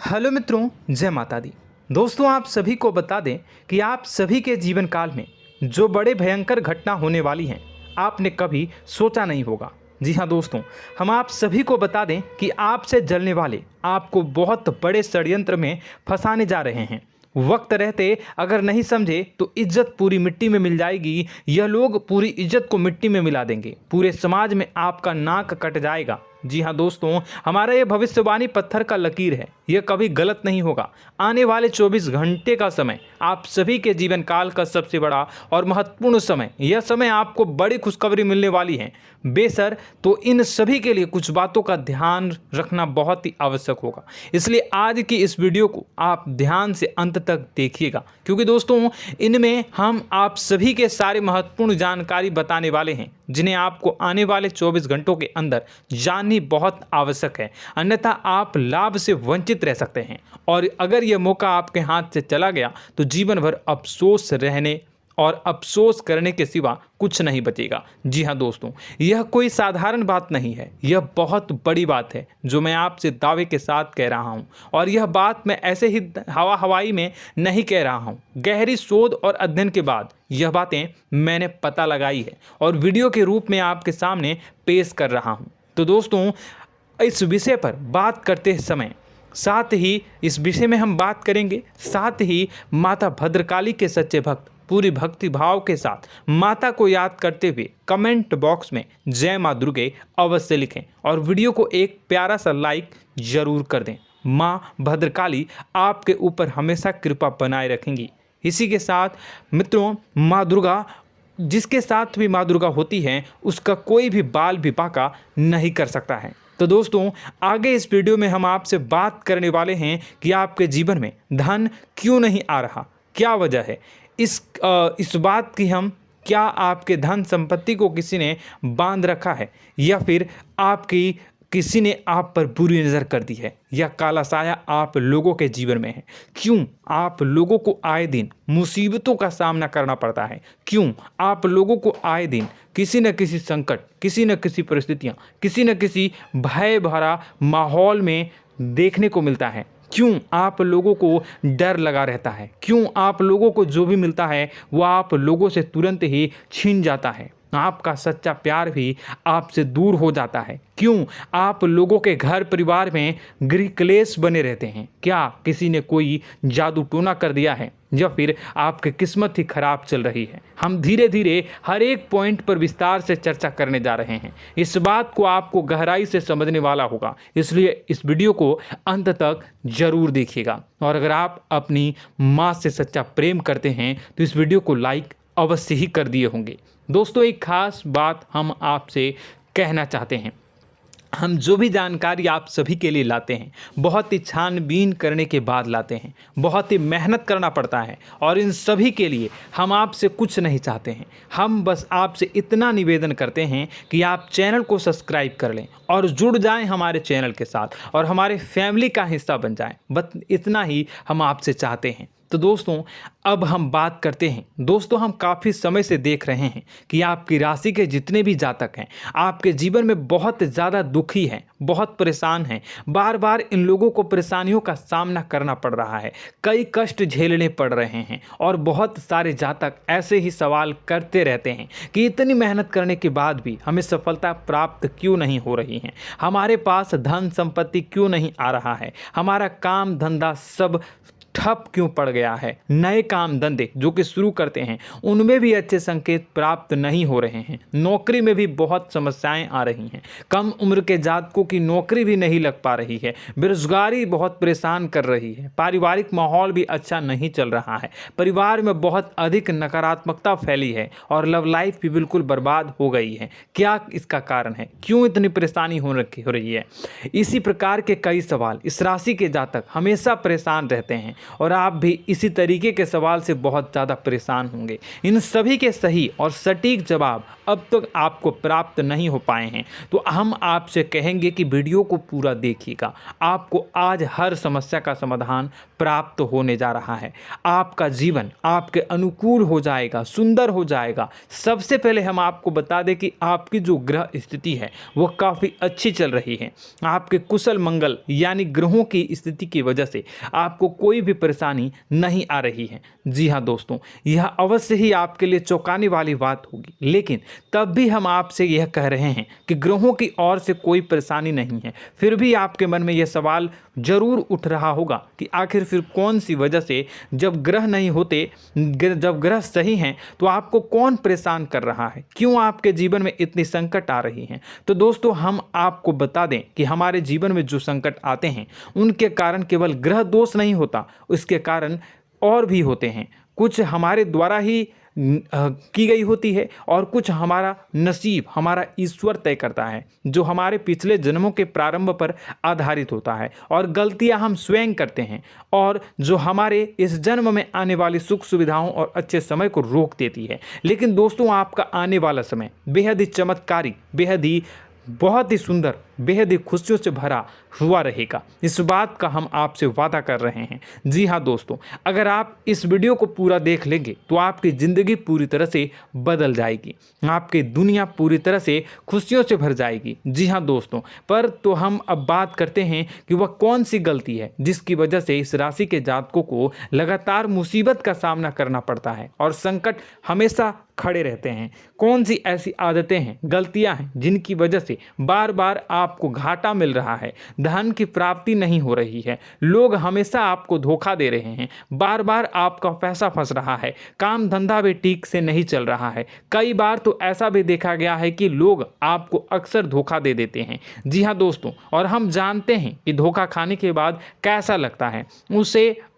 Hello मित्रों, जय माता दी। दोस्तों, आप सभी को बता दें कि आप सभी के जीवन काल में जो बड़े भयंकर घटना होने वाली हैं, आपने कभी सोचा नहीं होगा। जी हाँ दोस्तों, हम आप सभी को बता दें कि आपसे जलने वाले आपको बहुत बड़े षड्यंत्र में फंसाने जा रहे हैं। वक्त रहते अगर नहीं समझे तो इज्जत पूरी मिट्टी में मिल जाएगी। यह लोग पूरी इज्जत को मिट्टी में मिला देंगे। पूरे समाज में आपका नाक कट जाएगा। जी हाँ दोस्तों, हमारा ये भविष्यवाणी पत्थर का लकीर है, यह कभी गलत नहीं होगा। आने वाले 24 घंटे का समय आप सभी के जीवन काल का सबसे बड़ा और महत्वपूर्ण समय। यह समय आपको बड़ी खुशखबरी मिलने वाली है बेसर, तो इन सभी के लिए कुछ बातों का ध्यान रखना बहुत ही आवश्यक होगा। इसलिए आज की इस वीडियो को आप ध्यान से अंत तक देखिएगा, क्योंकि दोस्तों इनमें हम आप सभी के सारे महत्वपूर्ण जानकारी बताने वाले हैं, जिन्हें आपको आने वाले 24 घंटों के अंदर जाननी बहुत आवश्यक है। अन्यथा आप लाभ से वंचित रह सकते हैं, और अगर यह मौका आपके हाथ से चला गया तो जीवन भर अफसोस रहने और अफसोस करने के सिवा कुछ नहीं बचेगा। जी हाँ दोस्तों, यह कोई साधारण बात नहीं है, यह बहुत बड़ी बात है जो मैं आपसे दावे के साथ कह रहा हूँ। और यह बात मैं ऐसे ही हवाई में नहीं कह रहा हूँ। गहरी शोध और अध्ययन के बाद यह बातें मैंने पता लगाई है और वीडियो के रूप में आपके सामने पेश कर रहा हूँ। तो दोस्तों, इस विषय पर बात करते समय साथ ही इस विषय में हम बात करेंगे, साथ ही माता भद्रकाली के सच्चे भक्त पूरी भक्ति भाव के साथ माता को याद करते हुए कमेंट बॉक्स में जय माँ दुर्गे अवश्य लिखें और वीडियो को एक प्यारा सा लाइक जरूर कर दें। माँ भद्रकाली आपके ऊपर हमेशा कृपा बनाए रखेंगी। इसी के साथ मित्रों, माँ दुर्गा, जिसके साथ भी माँ दुर्गा होती हैं, उसका कोई भी बाल भी बांका नहीं कर सकता है। तो दोस्तों, आगे इस वीडियो में हम आपसे बात करने वाले हैं कि आपके जीवन में धन क्यों नहीं आ रहा, क्या वजह है इस बात की। हम क्या आपके धन संपत्ति को किसी ने बांध रखा है, या फिर आपकी किसी ने आप पर बुरी नज़र कर दी है, या काला साया आप लोगों के जीवन में है। क्यों आप लोगों को आए दिन मुसीबतों का सामना करना पड़ता है, क्यों आप लोगों को आए दिन किसी न किसी संकट, किसी न किसी परिस्थितियाँ, किसी न किसी भय भरा माहौल में देखने को मिलता है, क्यों आप लोगों को डर लगा रहता है, क्यों आप लोगों को जो भी मिलता है वो आप लोगों से तुरंत ही छीन जाता है, आपका सच्चा प्यार भी आपसे दूर हो जाता है, क्यों आप लोगों के घर परिवार में गृह क्लेश बने रहते हैं। क्या किसी ने कोई जादू टोना कर दिया है, या फिर आपकी किस्मत ही खराब चल रही है। हम धीरे धीरे हर एक पॉइंट पर विस्तार से चर्चा करने जा रहे हैं। इस बात को आपको गहराई से समझने वाला होगा, इसलिए इस वीडियो को अंत तक जरूर देखिएगा। और अगर आप अपनी माँ से सच्चा प्रेम करते हैं तो इस वीडियो को लाइक अवश्य ही कर दिए होंगे। दोस्तों, एक खास बात हम आपसे कहना चाहते हैं। हम जो भी जानकारी आप सभी के लिए लाते हैं, बहुत ही छानबीन करने के बाद लाते हैं, बहुत ही मेहनत करना पड़ता है, और इन सभी के लिए हम आपसे कुछ नहीं चाहते हैं। हम बस आपसे इतना निवेदन करते हैं कि आप चैनल को सब्सक्राइब कर लें और जुड़ जाएं हमारे चैनल के साथ और हमारे फैमिली का हिस्सा बन जाएं। बस इतना ही हम आपसे चाहते हैं। तो दोस्तों, अब हम बात करते हैं। दोस्तों, हम काफ़ी समय से देख रहे हैं कि आपकी राशि के जितने भी जातक हैं, आपके जीवन में बहुत ज़्यादा दुखी हैं, बहुत परेशान हैं। बार बार इन लोगों को परेशानियों का सामना करना पड़ रहा है, कई कष्ट झेलने पड़ रहे हैं, और बहुत सारे जातक ऐसे ही सवाल करते रहते हैं कि इतनी मेहनत करने के बाद भी हमें सफलता प्राप्त क्यों नहीं हो रही है, हमारे पास धन संपत्ति क्यों नहीं आ रहा है, हमारा काम धंधा सब ठप क्यों पड़ गया है, नए काम धंधे जो कि शुरू करते हैं उनमें भी अच्छे संकेत प्राप्त नहीं हो रहे हैं, नौकरी में भी बहुत समस्याएं आ रही हैं, कम उम्र के जातकों की नौकरी भी नहीं लग पा रही है, बेरोजगारी बहुत परेशान कर रही है, पारिवारिक माहौल भी अच्छा नहीं चल रहा है, परिवार में बहुत अधिक नकारात्मकता फैली है, और लव लाइफ भी बिल्कुल बर्बाद हो गई है। क्या इसका कारण है, क्यों इतनी परेशानी हो रही है? इसी प्रकार के कई सवाल इस राशि के जातक हमेशा परेशान रहते हैं, और आप भी इसी तरीके के सवाल से बहुत ज़्यादा परेशान होंगे। इन सभी के सही और सटीक जवाब अब तक आपको प्राप्त नहीं हो पाए हैं, तो हम आपसे कहेंगे कि वीडियो को पूरा देखिएगा। आपको आज हर समस्या का समाधान प्राप्त होने जा रहा है। आपका जीवन आपके अनुकूल हो जाएगा, सुंदर हो जाएगा। सबसे पहले हम आपको बता दें कि आपकी जो ग्रह स्थिति है वो काफ़ी अच्छी चल रही है। आपके कुशल मंगल यानी ग्रहों की स्थिति की वजह से आपको कोई भी परेशानी नहीं आ रही है। जी हाँ दोस्तों, यह अवश्य ही आपके लिए चौंकाने वाली बात होगी, लेकिन तब भी हम आपसे यह कह रहे हैं कि ग्रहों की ओर से कोई परेशानी नहीं है। फिर भी आपके मन में यह सवाल जरूर उठ रहा होगा कि आखिर फिर कौन सी वजह से, जब ग्रह नहीं होते, जब ग्रह सही हैं, तो आपको कौन परेशान कर रहा है, क्यों आपके जीवन में इतनी संकट आ रही हैं। तो दोस्तों, हम आपको बता दें कि हमारे जीवन में जो संकट आते हैं उनके कारण केवल ग्रह दोष नहीं होता, उसके कारण और भी होते हैं। कुछ हमारे द्वारा ही की गई होती है और कुछ हमारा नसीब, हमारा ईश्वर तय करता है, जो हमारे पिछले जन्मों के प्रारंभ पर आधारित होता है। और गलतियां हम स्वयं करते हैं और जो हमारे इस जन्म में आने वाली सुख सुविधाओं और अच्छे समय को रोक देती है। लेकिन दोस्तों, आपका आने वाला समय बेहद ही चमत्कारी, बेहद ही बहुत ही सुंदर, बेहद ही खुशियों से भरा हुआ रहेगा। इस बात का हम आपसे वादा कर रहे हैं। जी हाँ दोस्तों, अगर आप इस वीडियो को पूरा देख लेंगे तो आपकी ज़िंदगी पूरी तरह से बदल जाएगी, आपकी दुनिया पूरी तरह से खुशियों से भर जाएगी। जी हाँ दोस्तों, पर तो हम अब बात करते हैं कि वह कौन सी गलती है जिसकी वजह से इस राशि के जातकों को लगातार मुसीबत का सामना करना पड़ता है और संकट हमेशा खड़े रहते हैं। कौन सी ऐसी आदतें हैं, गलतियां हैं जिनकी वजह से बार बार आपको घाटा मिल रहा है, धन की प्राप्ति नहीं हो रही है, लोग हमेशा आपको धोखा दे रहे हैं, बार बार आपका पैसा फंस रहा है, काम धंधा भी ठीक से नहीं चल रहा है। कई बार तो ऐसा भी देखा गया है कि लोग आपको अक्सर धोखा दे देते हैं। जी हाँ दोस्तों, और हम जानते हैं कि धोखा खाने के बाद कैसा लगता है।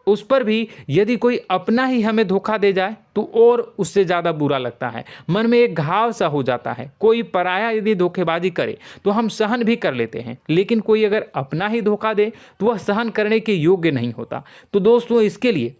उस पर भी यदि कोई अपना ही हमें धोखा दे जाए तो और उससे ज़्यादा बुरा लगता है, मन में एक घाव सा हो जाता है। कोई पराया यदि धोखेबाजी करे तो हम सहन भी कर लेते हैं, लेकिन कोई अगर अपना ही धोखा दे तो वह सहन करने के योग्य नहीं होता। तो दोस्तों, इसके लिए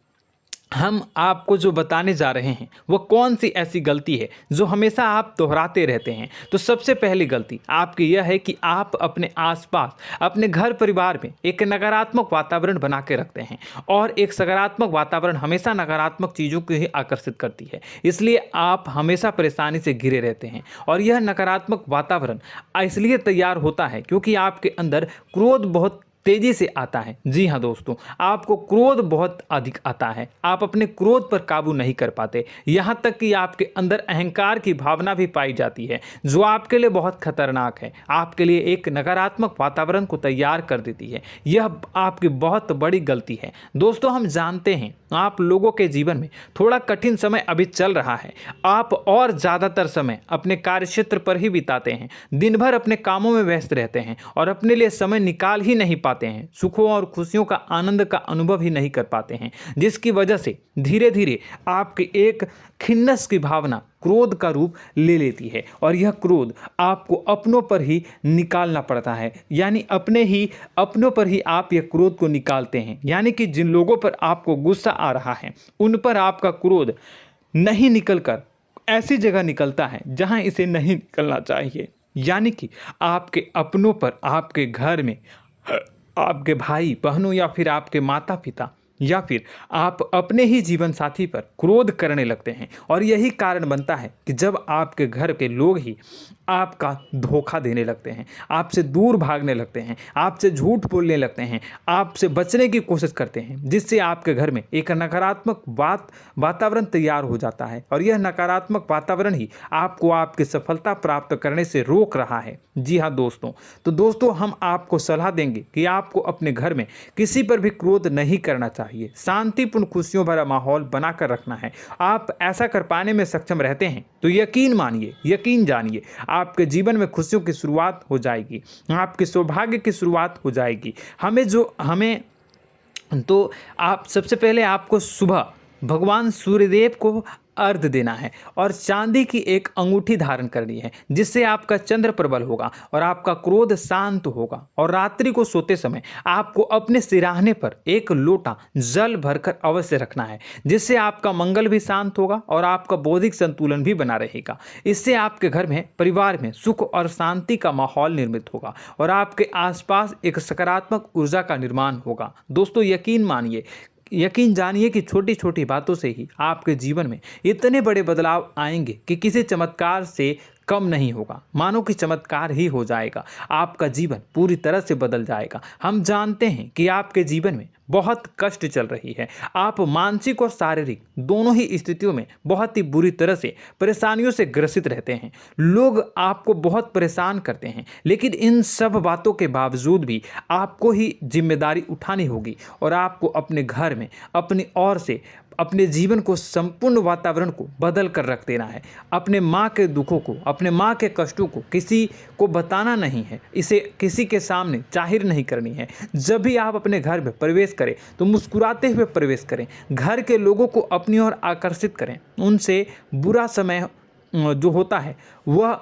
हम आपको जो बताने जा रहे हैं वो कौन सी ऐसी गलती है जो हमेशा आप दोहराते रहते हैं। तो सबसे पहली गलती आपकी यह है कि आप अपने आसपास, अपने घर परिवार में एक नकारात्मक वातावरण बना के रखते हैं, और एक सकारात्मक वातावरण हमेशा नकारात्मक चीज़ों को ही आकर्षित करती है। इसलिए आप हमेशा परेशानी से घिरे रहते हैं, और यह नकारात्मक वातावरण इसलिए तैयार होता है क्योंकि आपके अंदर क्रोध बहुत तेजी से आता है। जी हाँ दोस्तों, आपको क्रोध बहुत अधिक आता है, आप अपने क्रोध पर काबू नहीं कर पाते, यहाँ तक कि आपके अंदर अहंकार की भावना भी पाई जाती है, जो आपके लिए बहुत खतरनाक है, आपके लिए एक नकारात्मक वातावरण को तैयार कर देती है। यह आपकी बहुत बड़ी गलती है। दोस्तों, हम जानते हैं आप लोगों के जीवन में थोड़ा कठिन समय अभी चल रहा है। आप और ज़्यादातर समय अपने कार्यक्षेत्र पर ही बिताते हैं, दिन भर अपने कामों में व्यस्त रहते हैं और अपने लिए समय निकाल ही नहीं पाते हैं, सुखों और खुशियों का आनंद का अनुभव ही नहीं कर पाते हैं, जिसकी वजह से धीरे धीरे आपकी एक खिन्नस की भावना क्रोध का रूप ले लेती है, और यह क्रोध आपको अपनों पर ही निकालना पड़ता है। यानी अपनों पर ही आप यह क्रोध को निकालते हैं। यानी कि जिन लोगों पर आपको गुस्सा आ रहा है उन पर आपका क्रोध नहीं निकलकर ऐसी जगह निकलता है जहां इसे नहीं निकलना चाहिए। यानी कि आपके अपनों पर, आपके घर में, आपके भाई बहनों या फिर आपके माता पिता या फिर आप अपने ही जीवन साथी पर क्रोध करने लगते हैं, और यही कारण बनता है कि जब आपके घर के लोग ही आपका धोखा देने लगते हैं, आपसे दूर भागने लगते हैं, आपसे झूठ बोलने लगते हैं, आपसे बचने की कोशिश करते हैं, जिससे आपके घर में एक नकारात्मक वातावरण तैयार हो जाता है, और यह नकारात्मक वातावरण ही आपको आपकी सफलता प्राप्त करने से रोक रहा है। जी हाँ दोस्तों, तो दोस्तों, हम आपको सलाह देंगे कि आपको अपने घर में किसी पर भी क्रोध नहीं करना चाहिए, शांतिपूर्ण खुशियों भरा माहौल बनाकर रखना है। आप ऐसा कर पाने में सक्षम रहते हैं तो यकीन मानिए, यकीन जानिए, आपके जीवन में खुशियों की शुरुआत हो जाएगी, आपके सौभाग्य की शुरुआत हो जाएगी। आप सबसे पहले आपको सुबह भगवान सूर्यदेव को अर्घ्य देना है और चांदी की एक अंगूठी धारण करनी है, जिससे आपका चंद्र प्रबल होगा और आपका क्रोध शांत होगा। और रात्रि को सोते समय आपको अपने सिरहाने पर एक लोटा जल भरकर अवश्य रखना है, जिससे आपका मंगल भी शांत होगा और आपका बौद्धिक संतुलन भी बना रहेगा। इससे आपके घर में, परिवार में सुख और शांति का माहौल निर्मित होगा और आपके आसपास एक सकारात्मक ऊर्जा का निर्माण होगा। दोस्तों, यकीन जानिए कि छोटी छोटी बातों से ही आपके जीवन में इतने बड़े बदलाव आएंगे कि किसी चमत्कार से कम नहीं होगा। मानो कि चमत्कार ही हो जाएगा, आपका जीवन पूरी तरह से बदल जाएगा। हम जानते हैं कि आपके जीवन में बहुत कष्ट चल रही है, आप मानसिक और शारीरिक दोनों ही स्थितियों में बहुत ही बुरी तरह से परेशानियों से ग्रसित रहते हैं। लोग आपको बहुत परेशान करते हैं, लेकिन इन सब बातों के बावजूद भी आपको ही जिम्मेदारी उठानी होगी और आपको अपने घर में अपनी ओर से अपने जीवन को, संपूर्ण वातावरण को बदल कर रख देना है। अपने माँ के दुखों को, अपने माँ के कष्टों को किसी को बताना नहीं है, इसे किसी के सामने जाहिर नहीं करनी है। जब भी आप अपने घर में प्रवेश करें तो मुस्कुराते हुए प्रवेश करें, घर के लोगों को अपनी ओर आकर्षित करें। उनसे बुरा समय जो होता है वह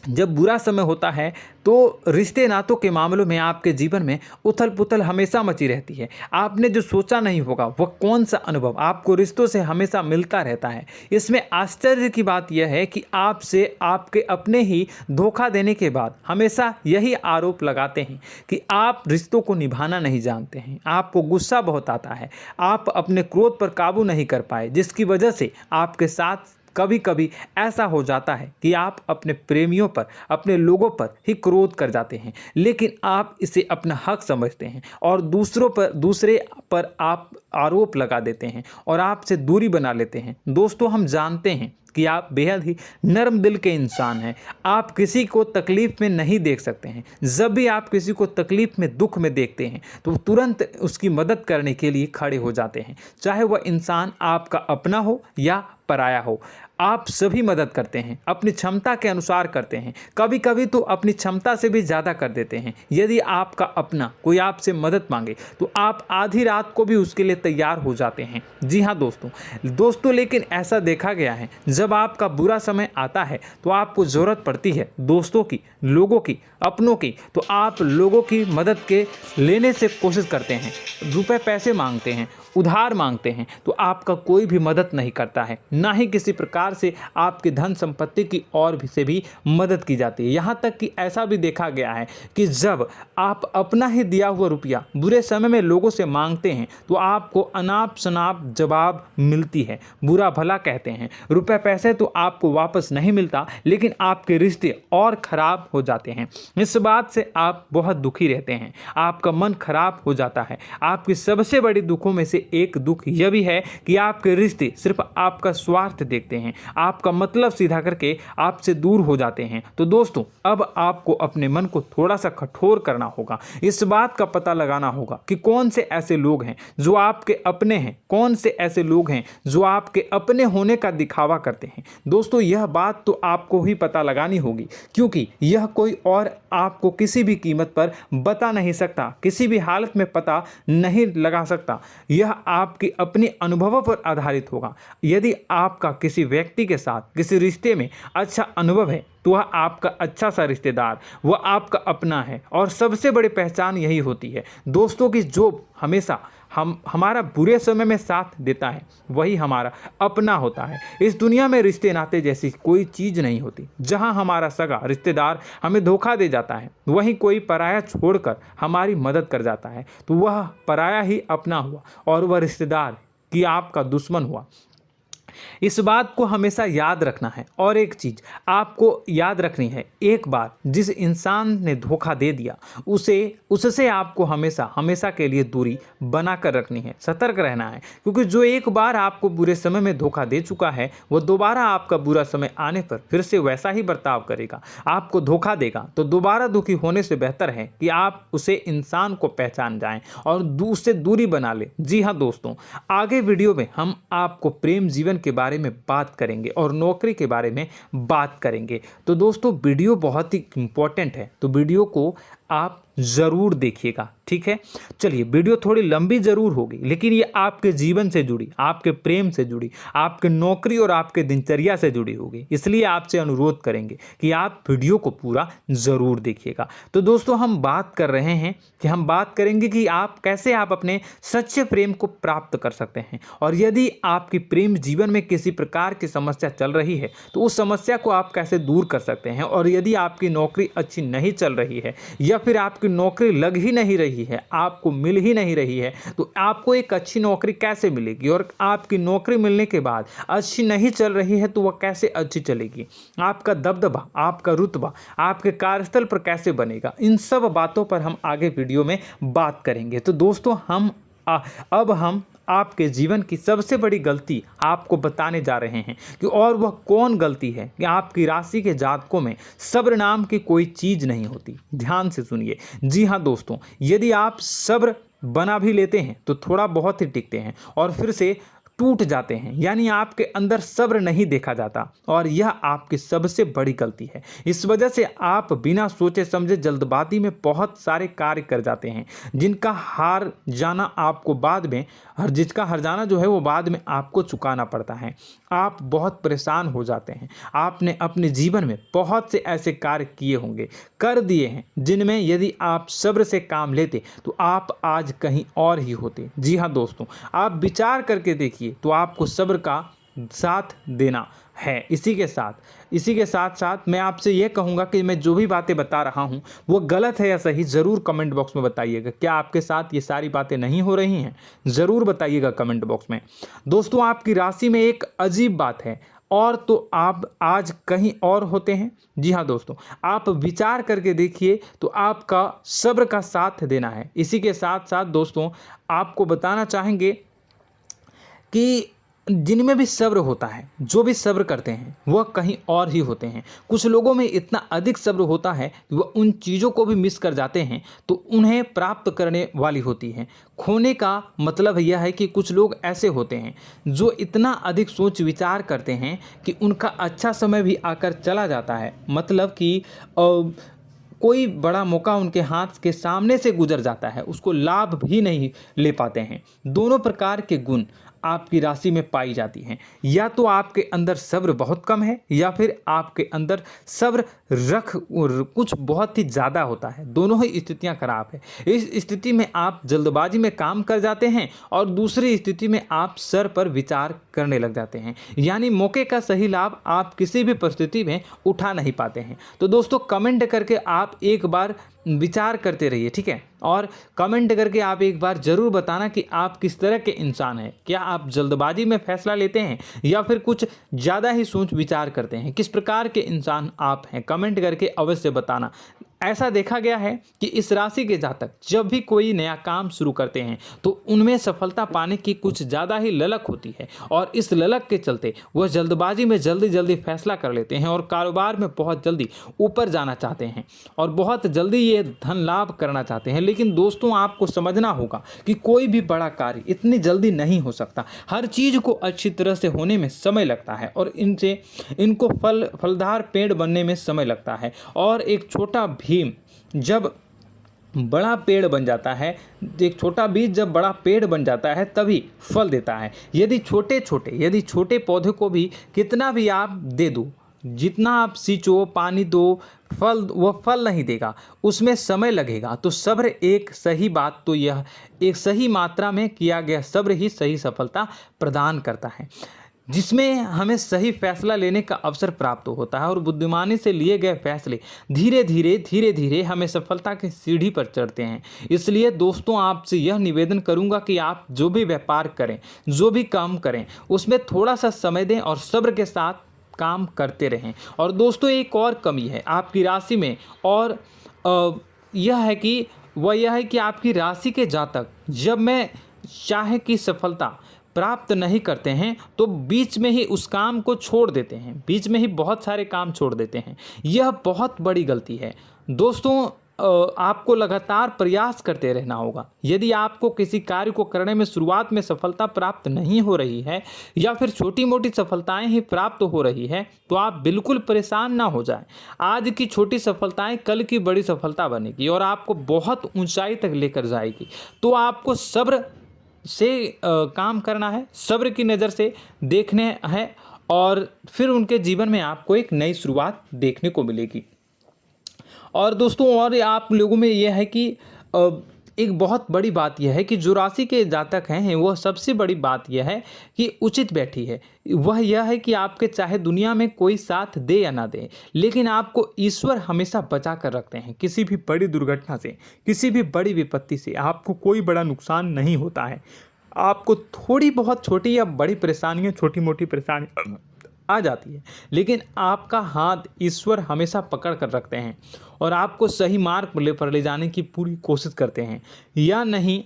जब बुरा समय होता है तो रिश्ते नातों के मामलों में आपके जीवन में उथल पुथल हमेशा मची रहती है। आपने जो सोचा नहीं होगा वह कौन सा अनुभव आपको रिश्तों से हमेशा मिलता रहता है। इसमें आश्चर्य की बात यह है कि आपसे आपके अपने ही धोखा देने के बाद हमेशा यही आरोप लगाते हैं कि आप रिश्तों को निभाना नहीं जानते हैं, आपको गुस्सा बहुत आता है, आप अपने क्रोध पर काबू नहीं कर पाए, जिसकी वजह से आपके साथ कभी कभी ऐसा हो जाता है कि आप अपने प्रेमियों पर, अपने लोगों पर ही क्रोध कर जाते हैं, लेकिन आप इसे अपना हक समझते हैं और दूसरे पर आप आरोप लगा देते हैं और आपसे दूरी बना लेते हैं। दोस्तों, हम जानते हैं कि आप बेहद ही नर्म दिल के इंसान हैं। आप किसी को तकलीफ में नहीं देख सकते हैं। जब भी आप किसी को तकलीफ में, दुख में देखते हैं तो तुरंत उसकी मदद करने के लिए खड़े हो जाते हैं, चाहे वह इंसान आपका अपना हो या पराया हो। आप सभी मदद करते हैं, अपनी क्षमता के अनुसार करते हैं, कभी कभी तो अपनी क्षमता से भी ज़्यादा कर देते हैं। यदि आपका अपना कोई आपसे मदद मांगे तो आप आधी रात को भी उसके लिए तैयार हो जाते हैं। जी हाँ दोस्तों, लेकिन ऐसा देखा गया है, जब आपका बुरा समय आता है तो आपको ज़रूरत पड़ती है दोस्तों की, लोगों की, अपनों की, तो आप लोगों की मदद के लेने से कोशिश करते हैं, रुपए पैसे मांगते हैं, उधार मांगते हैं, तो आपका कोई भी मदद नहीं करता है, ना ही किसी प्रकार से आपकी धन संपत्ति की ओर से भी मदद की जाती है। यहाँ तक कि ऐसा भी देखा गया है कि जब आप अपना ही दिया हुआ रुपया बुरे समय में लोगों से मांगते हैं तो आपको अनाप शनाप जवाब मिलती है, बुरा भला कहते हैं। रुपए पैसे तो आपको वापस नहीं मिलता, लेकिन आपके रिश्ते और खराब हो जाते हैं। इस बात से आप बहुत दुखी रहते हैं, आपका मन खराब हो जाता है। आपकी सबसे बड़ी दुखों में से एक दुख यह भी है कि आपके रिश्ते सिर्फ आपका स्वार्थ देखते हैं, आपका मतलब सीधा करके आपसे दूर हो जाते हैं। तो दोस्तों, अब आपको अपने मन को थोड़ा सा कठोर करना होगा, इस बात का पता लगाना होगा कि कौन से ऐसे लोग हैं जो आपके अपने हैं, कौन से ऐसे लोग हैं जो आपके अपने होने का दिखावा करते हैं। दोस्तों, यह बात तो आपको ही पता लगानी होगी, क्योंकि यह कोई और आपको किसी भी कीमत पर बता नहीं सकता, किसी भी हालत में पता नहीं लगा सकता। यह आपके अपने अनुभवों पर आधारित होगा। यदि आपका किसी व्यक्ति के साथ किसी रिश्ते में अच्छा अनुभव है तो वह आपका अच्छा सा रिश्तेदार, वह आपका अपना है। और सबसे बड़ी पहचान यही होती है दोस्तों की जो हमेशा हमारा बुरे समय में साथ देता है वही हमारा अपना होता है। इस दुनिया में रिश्ते नाते जैसी कोई चीज़ नहीं होती। जहां हमारा सगा रिश्तेदार हमें धोखा दे जाता है, वहीं कोई पराया छोड़कर हमारी मदद कर जाता है, तो वह पराया ही अपना हुआ और वह रिश्तेदार की आपका दुश्मन हुआ। इस बात को हमेशा याद रखना है। और एक चीज़ आपको याद रखनी है, एक बार जिस इंसान ने धोखा दे दिया उससे आपको हमेशा के लिए दूरी बना कर रखनी है, सतर्क रहना है। क्योंकि जो एक बार आपको बुरे समय में धोखा दे चुका है वो दोबारा आपका बुरा समय आने पर फिर से वैसा ही बर्ताव करेगा, आपको धोखा देगा। तो दोबारा दुखी होने से बेहतर है कि आप उसे इंसान को पहचान जाएं और उससे दूरी बना लें। जी हाँ दोस्तों, आगे वीडियो में हम आपको प्रेम जीवन के बारे में बात करेंगे और नौकरी के बारे में बात करेंगे। तो दोस्तों, वीडियो बहुत ही इम्पोर्टेंट है, तो वीडियो को आप ज़रूर देखिएगा, ठीक है। चलिए, वीडियो थोड़ी लंबी ज़रूर होगी, लेकिन ये आपके जीवन से जुड़ी, आपके प्रेम से जुड़ी, आपके नौकरी और आपके दिनचर्या से जुड़ी होगी, इसलिए आपसे अनुरोध करेंगे कि आप वीडियो को पूरा ज़रूर देखिएगा। तो दोस्तों, हम बात कर रहे हैं कि हम बात करेंगे कि आप कैसे आप अपने सच्चे प्रेम को प्राप्त कर सकते हैं, और यदि आपकी प्रेम जीवन में किसी प्रकार की समस्या चल रही है तो उस समस्या को आप कैसे दूर कर सकते हैं, और यदि आपकी नौकरी अच्छी नहीं चल रही है या फिर आपकी नौकरी लग ही नहीं रही है, आपको मिल ही नहीं रही है, तो आपको एक अच्छी नौकरी कैसे मिलेगी, और आपकी नौकरी मिलने के बाद अच्छी नहीं चल रही है तो वह कैसे अच्छी चलेगी, आपका दबदबा, आपका रुतबा आपके कार्यस्थल पर कैसे बनेगा, इन सब बातों पर हम आगे वीडियो में बात करेंगे। तो दोस्तों, अब हम आपके जीवन की सबसे बड़ी गलती आपको बताने जा रहे हैं कि और वह कौन गलती है कि आपकी राशि के जातकों में सब्र नाम की कोई चीज़ नहीं होती। ध्यान से सुनिए। जी हाँ दोस्तों, यदि आप सब्र बना भी लेते हैं तो थोड़ा बहुत ही टिकते हैं और फिर से टूट जाते हैं, यानी आपके अंदर सब्र नहीं देखा जाता, और यह आपकी सबसे बड़ी गलती है। इस वजह से आप बिना सोचे समझे जल्दबाजी में बहुत सारे कार्य कर जाते हैं, जिसका हार जाना जो है वो बाद में आपको चुकाना पड़ता है। आप बहुत परेशान हो जाते हैं। आपने अपने जीवन में बहुत से ऐसे कार्य किए होंगे, कर दिए हैं, जिनमें यदि आप सब्र से काम लेते तो आप आज कहीं और ही होते। जी हाँ दोस्तों, आप विचार करके देखिए तो आपको सब्र का साथ देना है। इसी के साथ साथ मैं आपसे ये कहूँगा कि मैं जो भी बातें बता रहा हूँ वो गलत है या सही, ज़रूर कमेंट बॉक्स में बताइएगा। क्या आपके साथ ये सारी बातें नहीं हो रही हैं? ज़रूर बताइएगा कमेंट बॉक्स में। दोस्तों, आपकी राशि में एक अजीब बात है, और तो आप आज कहीं और होते हैं। जी हाँ दोस्तों, आप विचार करके देखिए तो आपका सब्र का साथ देना है। इसी के साथ साथ दोस्तों, आपको बताना चाहेंगे कि जिनमें भी सब्र होता है, जो भी सब्र करते हैं वह कहीं और ही होते हैं। कुछ लोगों में इतना अधिक सब्र होता है कि वह उन चीज़ों को भी मिस कर जाते हैं तो उन्हें प्राप्त करने वाली होती हैं। खोने का मतलब यह है कि कुछ लोग ऐसे होते हैं जो इतना अधिक सोच विचार करते हैं कि उनका अच्छा समय भी आकर चला जाता है, मतलब कि कोई बड़ा मौका उनके हाथ के सामने से गुजर जाता है, उसको लाभ भी नहीं ले पाते हैं। दोनों प्रकार के गुण आपकी राशि में पाई जाती हैं। या तो आपके अंदर सब्र बहुत कम है या फिर आपके अंदर सब्र कुछ बहुत ही ज़्यादा होता है। दोनों ही स्थितियां खराब है। इस स्थिति में आप जल्दबाजी में काम कर जाते हैं और दूसरी स्थिति में आप सर पर विचार करने लग जाते हैं, यानी मौके का सही लाभ आप किसी भी परिस्थिति में उठा नहीं पाते हैं। तो दोस्तों, कमेंट करके आप एक बार विचार करते रहिए, ठीक है, और कमेंट करके आप एक बार ज़रूर बताना कि आप किस तरह के इंसान हैं। क्या आप जल्दबाजी में फैसला लेते हैं या फिर कुछ ज़्यादा ही सोच विचार करते हैं? किस प्रकार के इंसान आप हैं, कमेंट करके अवश्य बताना। ऐसा देखा गया है कि इस राशि के जातक जब भी कोई नया काम शुरू करते हैं तो उनमें सफलता पाने की कुछ ज़्यादा ही ललक होती है, और इस ललक के चलते वह जल्दबाजी में जल्दी फैसला कर लेते हैं और कारोबार में बहुत जल्दी ऊपर जाना चाहते हैं और बहुत जल्दी ये धन लाभ करना चाहते हैं। लेकिन दोस्तों, आपको समझना होगा कि कोई भी बड़ा कार्य इतनी जल्दी नहीं हो सकता। हर चीज़ को अच्छी तरह से होने में समय लगता है और इनको फलदार पेड़ बनने में समय लगता है। और एक छोटा भीम जब बड़ा पेड़ बन जाता है, एक छोटा बीज जब बड़ा पेड़ बन जाता है तभी फल देता है। यदि छोटे पौधे को भी कितना भी आप दे दो, जितना आप सींचो, पानी दो, वह फल नहीं देगा, उसमें समय लगेगा। तो सब्र एक सही बात तो यह एक सही मात्रा में किया गया सब्र ही सही सफलता प्रदान करता है, जिसमें हमें सही फैसला लेने का अवसर प्राप्त होता है और बुद्धिमानी से लिए गए फैसले धीरे धीरे हमें सफलता की सीढ़ी पर चढ़ते हैं। इसलिए दोस्तों, आपसे यह निवेदन करूंगा कि आप जो भी व्यापार करें, जो भी काम करें, उसमें थोड़ा सा समय दें और सब्र के साथ काम करते रहें। और दोस्तों, एक और कमी है आपकी राशि में, और यह है कि आपकी राशि के जातक जब मैं चाहे कि सफलता प्राप्त नहीं करते हैं तो बीच में ही उस काम को छोड़ देते हैं, बीच में ही बहुत सारे काम छोड़ देते हैं। यह बहुत बड़ी गलती है दोस्तों। आपको लगातार प्रयास करते रहना होगा। यदि आपको किसी कार्य को करने में शुरुआत में सफलता प्राप्त नहीं हो रही है या फिर छोटी मोटी सफलताएं ही प्राप्त हो रही है तो आप बिल्कुल परेशान ना हो जाएं। आज की छोटी सफलताएं कल की बड़ी सफलता बनेगी और आपको बहुत ऊंचाई तक लेकर जाएगी। तो आपको सब्र से काम करना है, सब्र की नज़र से देखने हैं और फिर उनके जीवन में आपको एक नई शुरुआत देखने को मिलेगी। और दोस्तों और आप लोगों में यह है कि एक बहुत बड़ी बात यह है कि जो राशि के जातक हैं वह सबसे बड़ी बात यह है कि उचित बैठी है। वह यह है कि आपके चाहे दुनिया में कोई साथ दे या ना दे, लेकिन आपको ईश्वर हमेशा बचा कर रखते हैं। किसी भी बड़ी दुर्घटना से, किसी भी बड़ी विपत्ति से आपको कोई बड़ा नुकसान नहीं होता है। आपको थोड़ी बहुत छोटी या बड़ी परेशानियाँ, छोटी मोटी परेशानी आ जाती है, लेकिन आपका हाथ ईश्वर हमेशा पकड़ कर रखते हैं और आपको सही मार्ग पर ले जाने की पूरी कोशिश करते हैं। या नहीं,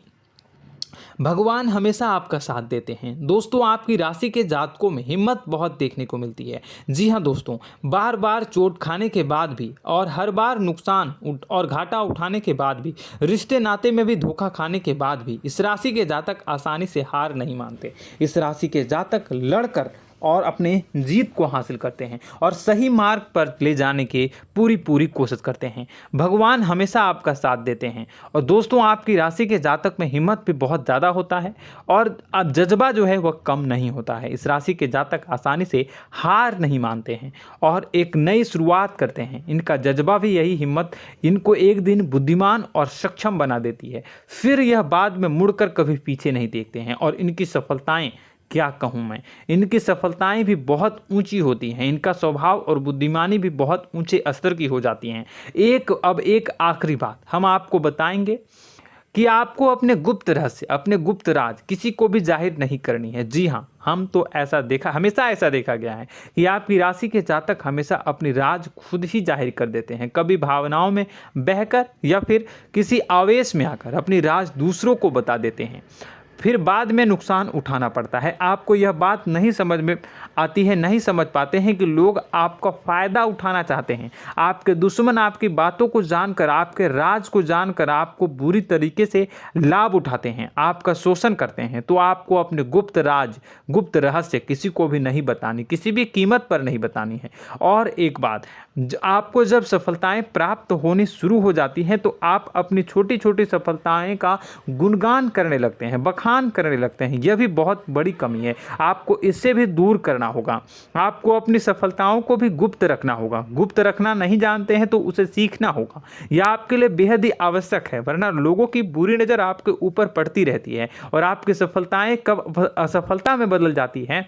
भगवान हमेशा आपका साथ देते हैं। दोस्तों आपकी राशि के जातकों में हिम्मत बहुत देखने को मिलती है। जी हाँ दोस्तों, बार बार चोट खाने के बाद भी और हर बार नुकसान और घाटा उठाने के बाद भी, रिश्ते नाते में भी धोखा खाने के बाद भी इस राशि के जातक आसानी से हार नहीं मानते। इस राशि के जातक लड़कर और अपने जीत को हासिल करते हैं और सही मार्ग पर ले जाने की पूरी कोशिश करते हैं। भगवान हमेशा आपका साथ देते हैं। और दोस्तों आपकी राशि के जातक में हिम्मत भी बहुत ज़्यादा होता है और अब जज्बा जो है वह कम नहीं होता है। इस राशि के जातक आसानी से हार नहीं मानते हैं और एक नई शुरुआत करते हैं। इनका जज्बा भी, यही हिम्मत इनको एक दिन बुद्धिमान और सक्षम बना देती है। फिर यह बाद में मुड़कर कभी पीछे नहीं देखते हैं और इनकी सफलताएं, क्या कहूँ मैं, इनकी सफलताएं भी बहुत ऊंची होती हैं। इनका स्वभाव और बुद्धिमानी भी बहुत ऊंचे स्तर की हो जाती हैं। अब एक आखिरी बात हम आपको बताएंगे कि आपको अपने गुप्त रहस्य, अपने गुप्त राज किसी को भी जाहिर नहीं करनी है। जी हाँ, हम तो हमेशा ऐसा देखा गया है कि आपकी राशि के जातक हमेशा अपनी राज खुद ही जाहिर कर देते हैं। कभी भावनाओं में बहकर या फिर किसी आवेश में आकर अपनी राज दूसरों को बता देते हैं, फिर बाद में नुकसान उठाना पड़ता है। आपको यह बात नहीं समझ में आती है, नहीं समझ पाते हैं कि लोग आपका फ़ायदा उठाना चाहते हैं। आपके दुश्मन आपकी बातों को जानकर, आपके राज को जानकर आपको बुरी तरीके से लाभ उठाते हैं, आपका शोषण करते हैं। तो आपको अपने गुप्त राज, गुप्त रहस्य किसी को भी नहीं बतानी, किसी भी कीमत पर नहीं बतानी है। और एक बात, आपको जब सफलताएं प्राप्त होनी शुरू हो जाती हैं तो आप अपनी छोटी छोटी सफलताएं का गुणगान करने लगते हैं, बखान करने लगते हैं। यह भी बहुत बड़ी कमी है, आपको इससे भी दूर करना होगा। आपको अपनी सफलताओं को भी गुप्त रखना होगा। गुप्त रखना नहीं जानते हैं तो उसे सीखना होगा। यह आपके लिए बेहद ही आवश्यक है, वरना लोगों की बुरी नज़र आपके ऊपर पड़ती रहती है और आपकी सफलताएं कब असफलता में बदल जाती हैं,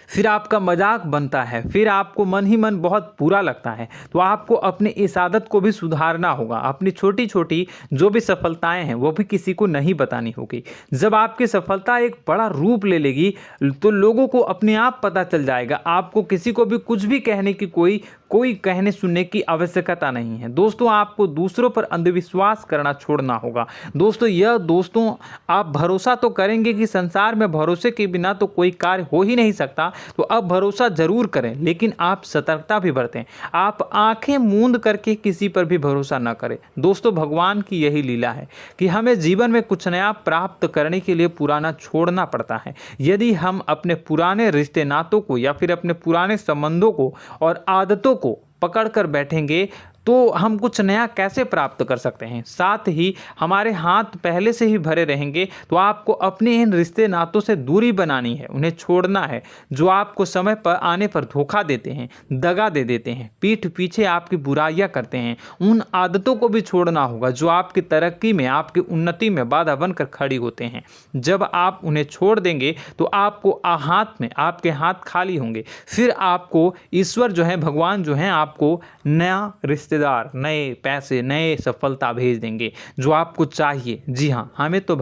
फिर आपका मजाक बनता है, फिर आपको मन ही मन बहुत बुरा लगता है। तो आपको अपनी इस आदत को भी सुधारना होगा। अपनी छोटी छोटी जो भी सफलताएं हैं वो भी किसी को नहीं बतानी होगी। जब आपकी सफलता एक बड़ा रूप ले लेगी तो लोगों को अपने आप पता चल जाएगा। आपको किसी को भी कुछ भी कहने की कोई कहने सुनने की आवश्यकता नहीं है। दोस्तों आपको दूसरों पर अंधविश्वास करना छोड़ना होगा। दोस्तों आप भरोसा तो करेंगे कि संसार में भरोसे के बिना तो कोई कार्य हो ही नहीं सकता, तो अब भरोसा जरूर करें, लेकिन आप सतर्कता भी बरतें। आप आंखें मूंद करके किसी पर भी भरोसा न करें। दोस्तों भगवान की यही लीला है कि हमें जीवन में कुछ नया प्राप्त करने के लिए पुराना छोड़ना पड़ता है। यदि हम अपने पुराने रिश्ते नातों को या फिर अपने पुराने संबंधों को और आदतों को पकड़ कर बैठेंगे तो हम कुछ नया कैसे प्राप्त कर सकते हैं। साथ ही हमारे हाथ पहले से ही भरे रहेंगे। तो आपको अपने इन रिश्ते नातों से दूरी बनानी है, उन्हें छोड़ना है जो आपको समय पर आने पर धोखा देते हैं, दगा दे देते हैं, पीठ पीछे आपकी बुराइयां करते हैं। उन आदतों को भी छोड़ना होगा जो आपकी तरक्की में, आपकी उन्नति में बाधा बनकर खड़ी होते हैं। जब आप उन्हें छोड़ देंगे तो आपके हाथ खाली होंगे। फिर आपको ईश्वर जो है, भगवान जो है, आपको नया रिश्तेदार, नए पैसे, नए सफलता भेज देंगे जो आपको चाहिए। जी हाँ, हमेशा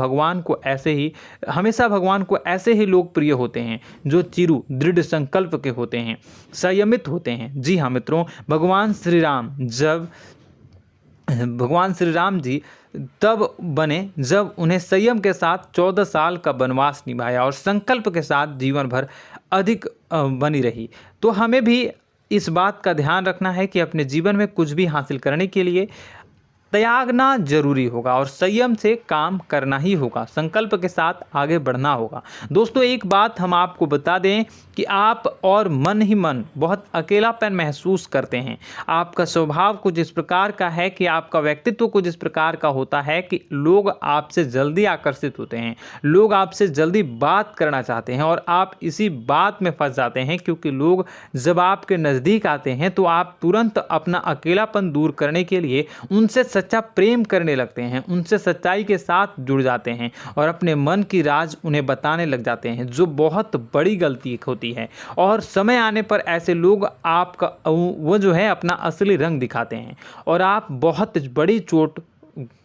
भगवान को ऐसे ही लोग प्रिय होते हैं जो चिरु दृढ़ संकल्प के होते हैं, संयमित होते हैं। जी हाँ मित्रों, भगवान श्री राम जी तब बने जब उन्हें संयम के साथ 14 साल का वनवास निभाया और संकल्प के साथ जीवन भर अधिक बनी रही। तो हमें भी इस बात का ध्यान रखना है कि अपने जीवन में कुछ भी हासिल करने के लिए त्यागना जरूरी होगा और संयम से काम करना ही होगा, संकल्प के साथ आगे बढ़ना होगा। दोस्तों एक बात हम आपको बता दें कि आप और मन ही मन बहुत अकेलापन महसूस करते हैं। आपका स्वभाव कुछ इस प्रकार का है कि आपका व्यक्तित्व कुछ इस प्रकार का होता है कि लोग आपसे जल्दी आकर्षित होते हैं, लोग आपसे जल्दी बात करना चाहते हैं और आप इसी बात में फंस जाते हैं, क्योंकि लोग जब आपके नज़दीक आते हैं तो आप तुरंत अपना अकेलापन दूर करने के लिए उनसे सच्चा प्रेम करने लगते हैं, उनसे सच्चाई के साथ जुड़ जाते हैं और अपने मन की राज उन्हें बताने लग जाते हैं, जो बहुत बड़ी गलती होती है। और समय आने पर ऐसे लोग आपका वो जो है अपना असली रंग दिखाते हैं और आप बहुत बड़ी चोट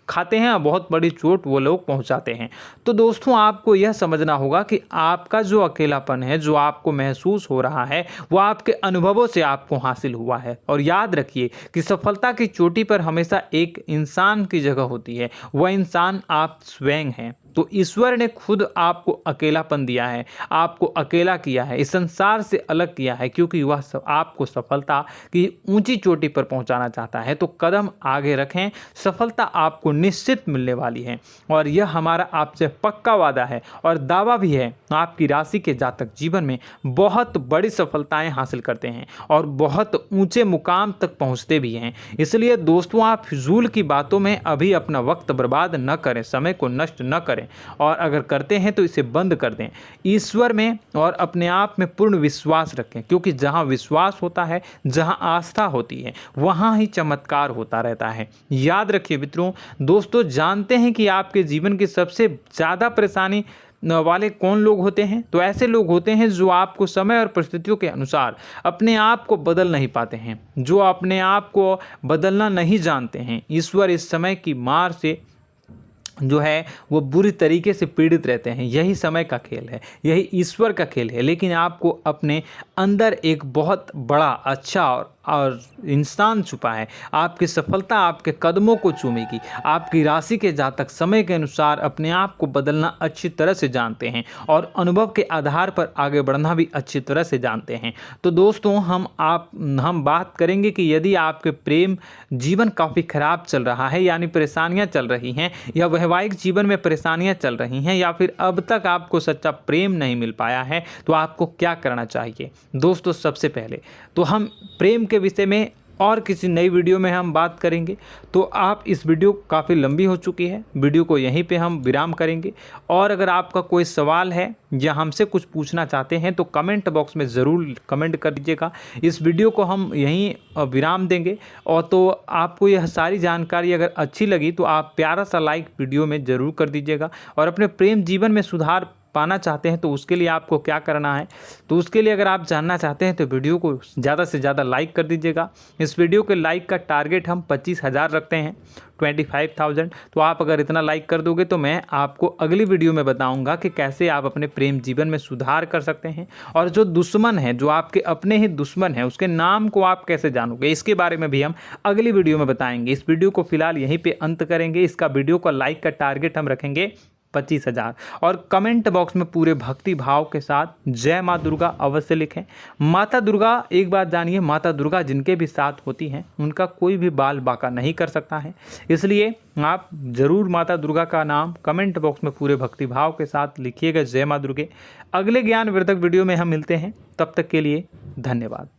खाते हैं, बहुत बड़ी चोट वो लोग पहुंचाते हैं। तो दोस्तों आपको यह समझना होगा कि आपका जो अकेलापन है, जो आपको महसूस हो रहा है, वो आपके अनुभवों से आपको हासिल हुआ है। और याद रखिए कि सफलता की चोटी पर हमेशा एक इंसान की जगह होती है, वह इंसान आप स्वयं हैं। तो ईश्वर ने खुद आपको अकेलापन दिया है, आपको अकेला किया है, इस संसार से अलग किया है, क्योंकि वह आपको सफलता की ऊंची चोटी पर पहुंचाना चाहता है। तो कदम आगे रखें, सफलता आपको निश्चित मिलने वाली है और यह हमारा आपसे पक्का वादा है और दावा भी है। आपकी राशि के जातक जीवन में बहुत बड़ी सफलताएं हासिल करते हैं और बहुत ऊंचे मुकाम तक पहुंचते भी हैं। इसलिए दोस्तों आप फिजूल की बातों में अभी अपना वक्त बर्बाद न करें, समय को नष्ट न करें और अगर करते हैं तो इसे बंद कर दें। ईश्वर में और अपने आप में पूर्ण विश्वास रखें, क्योंकि जहां विश्वास होता है, जहां आस्था होती है, वहां ही चमत्कार होता रहता है। याद रखिए मित्रों, दोस्तों जानते हैं कि आपके जीवन की सबसे ज़्यादा परेशानी वाले कौन लोग होते हैं? तो ऐसे लोग होते हैं जो आपको समय और परिस्थितियों के अनुसार अपने आप को बदल नहीं पाते हैं, जो अपने आप को बदलना नहीं जानते हैं। ईश्वर इस समय की मार से जो है वो बुरी तरीके से पीड़ित रहते हैं। यही समय का खेल है, यही ईश्वर का खेल है। लेकिन आपको अपने अंदर एक बहुत बड़ा अच्छा और इंसान छुपा है। आपकी सफलता आपके कदमों को चूमेगी। आपकी राशि के जातक समय के अनुसार अपने आप को बदलना अच्छी तरह से जानते हैं और अनुभव के आधार पर आगे बढ़ना भी अच्छी तरह से जानते हैं। तो दोस्तों हम बात करेंगे कि यदि आपके प्रेम जीवन काफ़ी खराब चल रहा है, यानी परेशानियां चल रही हैं, या वैवाहिक जीवन में परेशानियां चल रही हैं, या फिर अब तक आपको सच्चा प्रेम नहीं मिल पाया है, तो आपको क्या करना चाहिए। दोस्तों सबसे पहले तो हम प्रेम के विषय में और किसी नई वीडियो में हम बात करेंगे। तो आप इस वीडियो काफ़ी लंबी हो चुकी है, वीडियो को यहीं पे हम विराम करेंगे। और अगर आपका कोई सवाल है या हमसे कुछ पूछना चाहते हैं तो कमेंट बॉक्स में ज़रूर कमेंट कर दीजिएगा। इस वीडियो को हम यहीं विराम देंगे। और तो आपको यह सारी जानकारी अगर अच्छी लगी तो आप प्यारा सा लाइक वीडियो में ज़रूर कर दीजिएगा। और अपने प्रेम जीवन में सुधार पाना चाहते हैं तो उसके लिए आपको क्या करना है, तो उसके लिए अगर आप जानना चाहते हैं तो वीडियो को ज़्यादा से ज़्यादा लाइक कर दीजिएगा। इस वीडियो के लाइक का टारगेट हम 25,000 रखते हैं, 25,000। तो आप अगर इतना लाइक कर दोगे तो मैं आपको अगली वीडियो में बताऊंगा कि कैसे आप अपने प्रेम जीवन में सुधार कर सकते हैं। और जो दुश्मन है, जो आपके अपने ही दुश्मन है, उसके नाम को आप कैसे जानोगे, इसके बारे में भी हम अगली वीडियो में बताएंगे। इस वीडियो को फिलहाल यहीं पर अंत करेंगे। इसका वीडियो का लाइक का टारगेट हम रखेंगे 25,000। और कमेंट बॉक्स में पूरे भक्ति भाव के साथ जय माँ दुर्गा अवश्य लिखें। माता दुर्गा, एक बात जानिए, माता दुर्गा जिनके भी साथ होती हैं उनका कोई भी बाल बाका नहीं कर सकता है। इसलिए आप ज़रूर माता दुर्गा का नाम कमेंट बॉक्स में पूरे भक्ति भाव के साथ लिखिएगा, जय माँ दुर्गे। अगले ज्ञानवर्धक वीडियो में हम मिलते हैं, तब तक के लिए धन्यवाद।